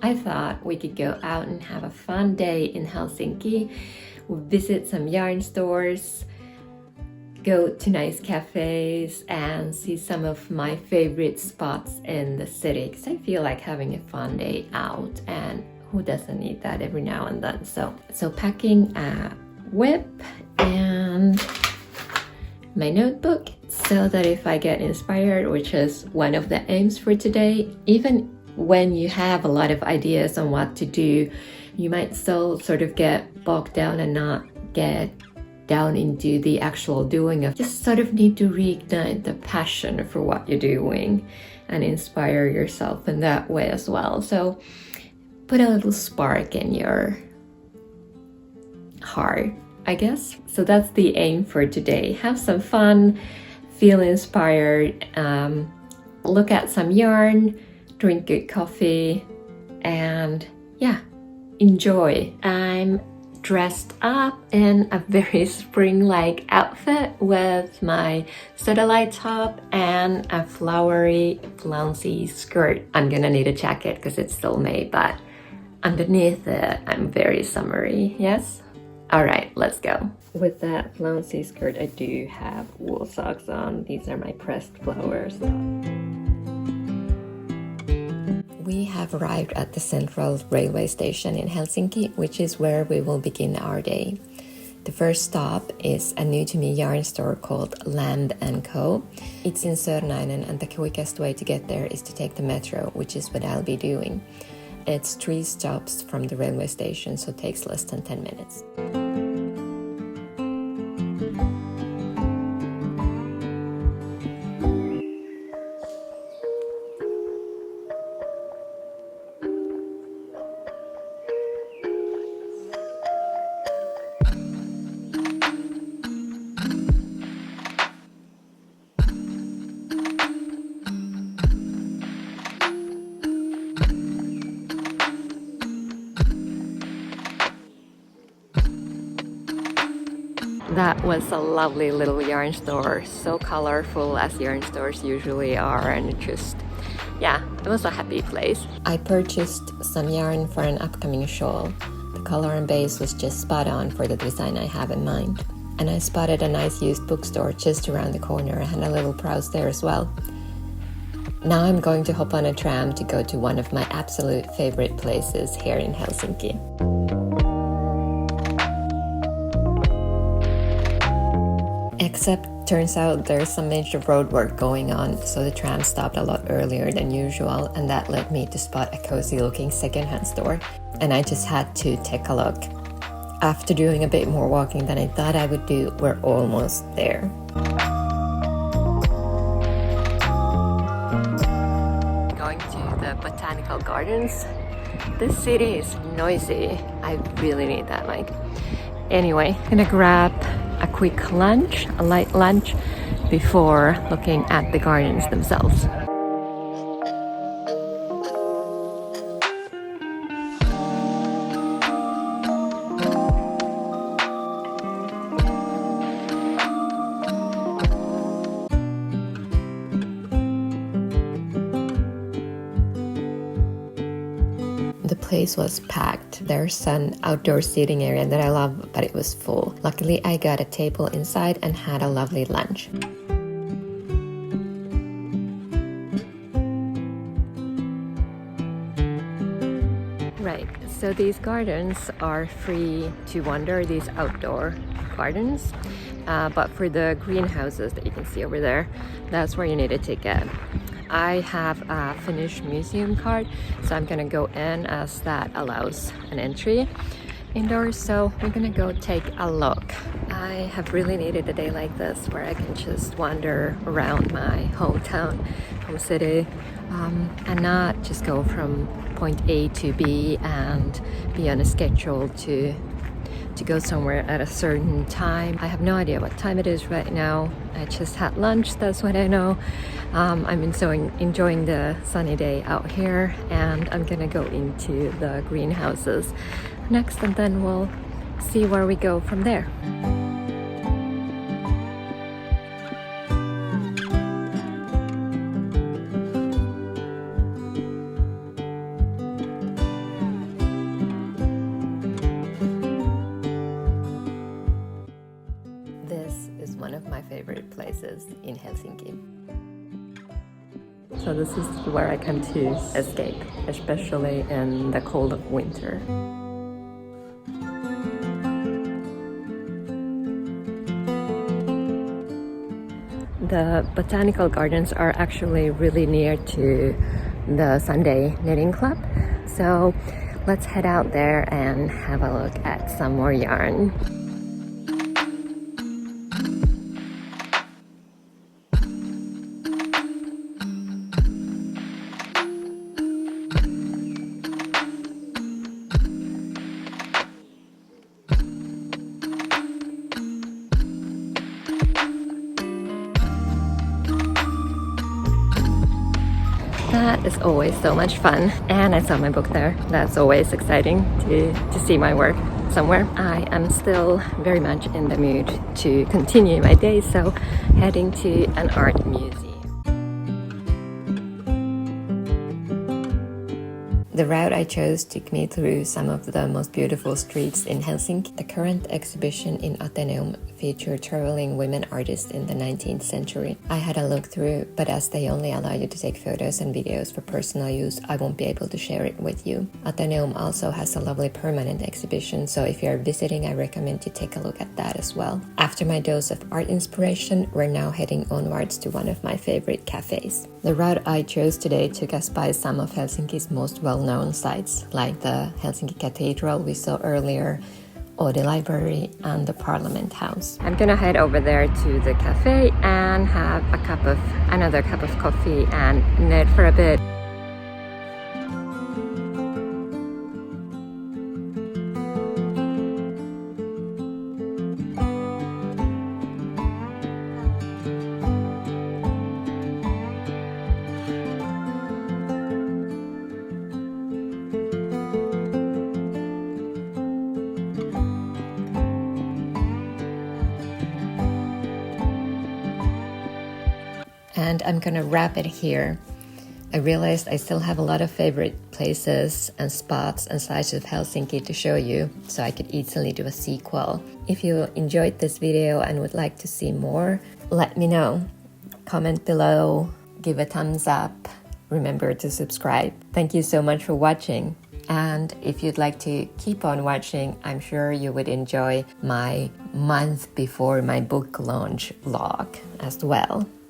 I thought we could go out and have a fun day in Helsinki. We'll visit some yarn stores, go to nice cafes, and see some of my favorite spots in the city, because I feel like having a fun day out, and who doesn't need that every now and then. So packing a whip and my notebook, so that if I get inspired, which is one of the aims for today, even when you have a lot of ideas on what to do, you might still sort of get bogged down and not get down into the actual doing of, just sort of need to reignite the passion for what you're doing and inspire yourself in that way as well. So put a little spark in your heart, I guess. So that's the aim for today. Have some fun, feel inspired, look at some yarn, drink good coffee, and yeah, enjoy. I'm dressed up in a very spring-like outfit with my sodalite top and a flowery flouncy skirt. I'm gonna need a jacket because it's still May, but underneath it, I'm very summery, yes? All right, let's go. With that flouncy skirt, I do have wool socks on. These are my pressed flowers. We have arrived at the central railway station in Helsinki, which is where we will begin our day. The first stop is a new-to-me yarn store called Land & Co. It's in Sörnäinen, and the quickest way to get there is to take the metro, which is what I'll be doing. It's 3 stops from the railway station, so it takes less than 10 minutes. That was a lovely little yarn store, so colorful as yarn stores usually are, and yeah, it was a happy place. I purchased some yarn for an upcoming shawl. The color and base was just spot on for the design I have in mind. And I spotted a nice used bookstore just around the corner and a little browse there as well. Now I'm going to hop on a tram to go to one of my absolute favorite places here in Helsinki. Except turns out there's some major road work going on, so the tram stopped a lot earlier than usual, and that led me to spot a cozy looking secondhand store, and I just had to take a look. After doing a bit more walking than I thought I would do, we're almost there. Going to the Botanical Gardens. This city is noisy. I really need that mic. Anyway, gonna grab a quick lunch, a light lunch, before looking at the gardens themselves. The place was packed. There's an outdoor seating area that I love, but it was full. Luckily, I got a table inside and had a lovely lunch. Right, so these gardens are free to wander, these outdoor gardens, but for the greenhouses that you can see over there, that's where you need a ticket. I have a Finnish museum card, so I'm gonna go in as that allows an entry indoors, so we're gonna go take a look. I have really needed a day like this where I can just wander around my hometown, home city, and not just go from point A to B and be on a schedule to go somewhere at a certain time. I have no idea what time it is right now. I just had lunch, that's what I know. I'm enjoying the sunny day out here, and I'm gonna go into the greenhouses next, and then we'll see where we go from there. places in Helsinki. So this is where I come to escape, especially in the cold of winter. The Botanical Gardens are actually really near to the Sunday Knitting Club. So let's head out there and have a look at some more yarn. That is always so much fun, and I saw my book there. That's always exciting to see my work somewhere. I am still very much in the mood to continue my day, so heading to an art museum. The route I chose took me through some of the most beautiful streets in Helsinki. The current exhibition in Atheneum featured traveling women artists in the 19th century. I had a look through, but as they only allow you to take photos and videos for personal use, I won't be able to share it with you. Atheneum also has a lovely permanent exhibition, so if you're visiting, I recommend you take a look at that as well. After my dose of art inspiration, we're now heading onwards to one of my favorite cafes. The route I chose today took us by some of Helsinki's most well-known sites, like the Helsinki Cathedral we saw earlier, Oodi Library, and the Parliament House. I'm gonna head over there to the cafe and have another cup of coffee and knit for a bit. And I'm gonna wrap it here. I realized I still have a lot of favorite places and spots and sides of Helsinki to show you, so I could easily do a sequel. If you enjoyed this video and would like to see more, let me know. Comment below, give a thumbs up, remember to subscribe. Thank you so much for watching. And if you'd like to keep on watching, I'm sure you would enjoy my month before my book launch vlog as well.